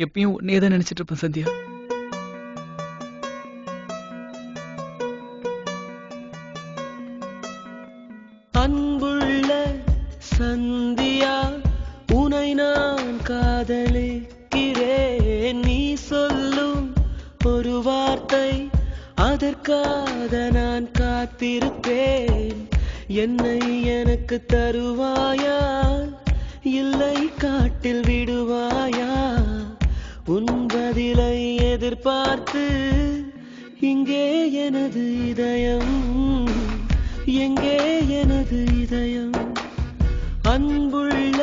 எப்பயும் உன்னையே தான் நினைச்சிட்டு இருப்பேன் சந்தியா. அன்புள்ள சந்தியா, உனை நான் காதலிக்கிறேன். நீ சொல்லும் ஒரு வார்த்தை, அதற்காக நான் காத்திருப்பேன். என்னை எனக்கு தருவாயா, இல்லை காட்டில் விடுவாயா? உன் பதிலை எதிர்பார்த்து இங்கே எனது இதயம், எங்கே எனது இதயம்? அன்புள்ள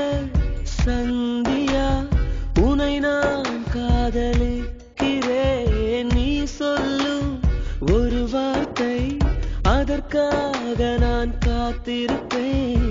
சந்தியா, உனை நான் காதலிக்கிறேன். நீ சொல்லும் ஒரு வார்த்தை, அதற்காக நான் காத்திருப்பேன்.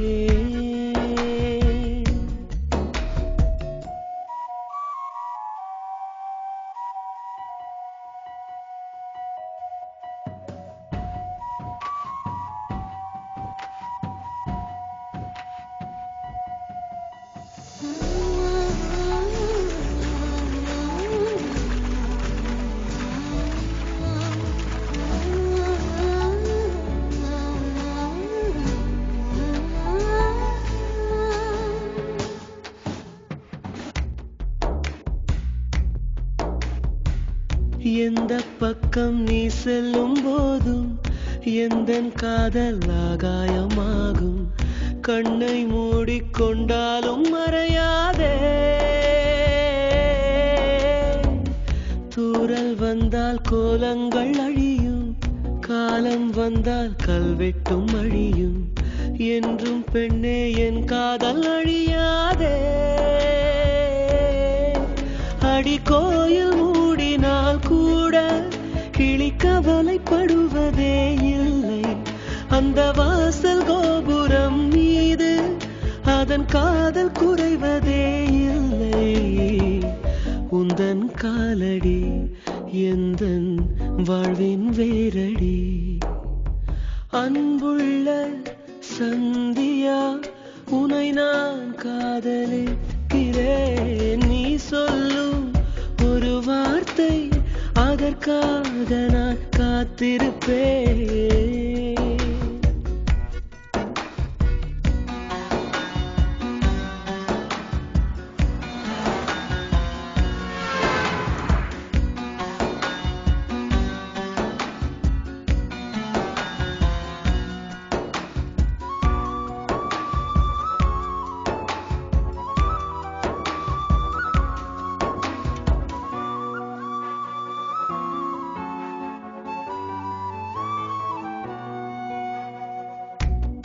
எந்த பக்கம் நீ செல்லும் போதும் எந்தன் காதல் ஆகாயமாகும். கண்ணை மூடிக்கொண்டாலும் மறையாதே. தூறல் வந்தால் கோலங்கள் அழியும், காலம் வந்தால் கல்வெட்டும் அழியும். என்றும் பெண்ணே என் காதல் அழியாதே. அடி கோயில் மூடினால் கூட கிளி கவலைப்படுவதே இல்லை. அந்த வாசல் கோபுரம் மீது அதன் காதல் குறைவதே இல்லை. உந்தன் காலடி எந்தன் வாழ்வின் வேரடி. அன்புள்ள சந்தியா, உனை நான் காதலிக்கிறேன். நீ சொல்லும் ஒரு வார்த்தை, அதற்காக நான் காத்திருப்பேன்.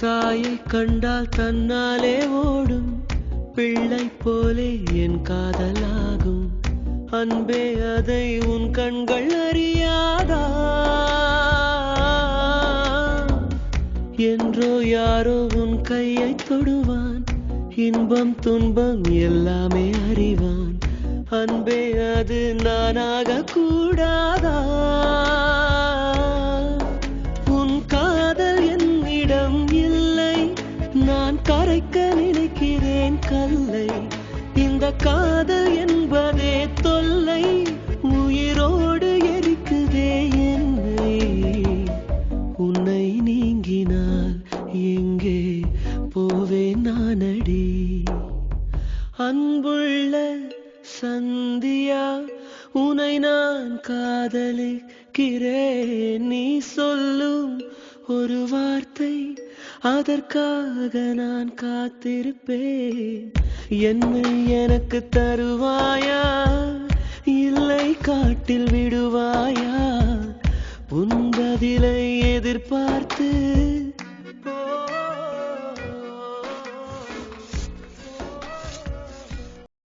தாயை கண்டால் தன்னாலே ஓடும் பிள்ளை போலே என் காதலாகும். அன்பே, அதை உன் கண்கள் அறியாதா? என்றோ யாரோ உன் கையை தொடுவான், இன்பம் துன்பம் எல்லாமே அறிவான். அன்பே, அது நானாக கூடாதா? உன் காதல் என்னிடம் இல்லை, நான் கரைக்க நினைக்கிறேன் கல்லை. இந்த காதல் என்பதே தொல்லை, உயிரோடு எரிக்குதே என்னை. உன்னை நீங்கினால் எங்கே போவேன் நானடி? அன்புள்ள சந்தியா, உனை நான் காதலிக்கிறேன். நீ சொல்லும் ஒரு வார்த்தை, அதற்காக நான் காத்திருப்பேன். என்னை எனக்கு தருவாயா, இல்லை காட்டில் விடுவாயா? உன் பதிலை எதிர்பார்த்து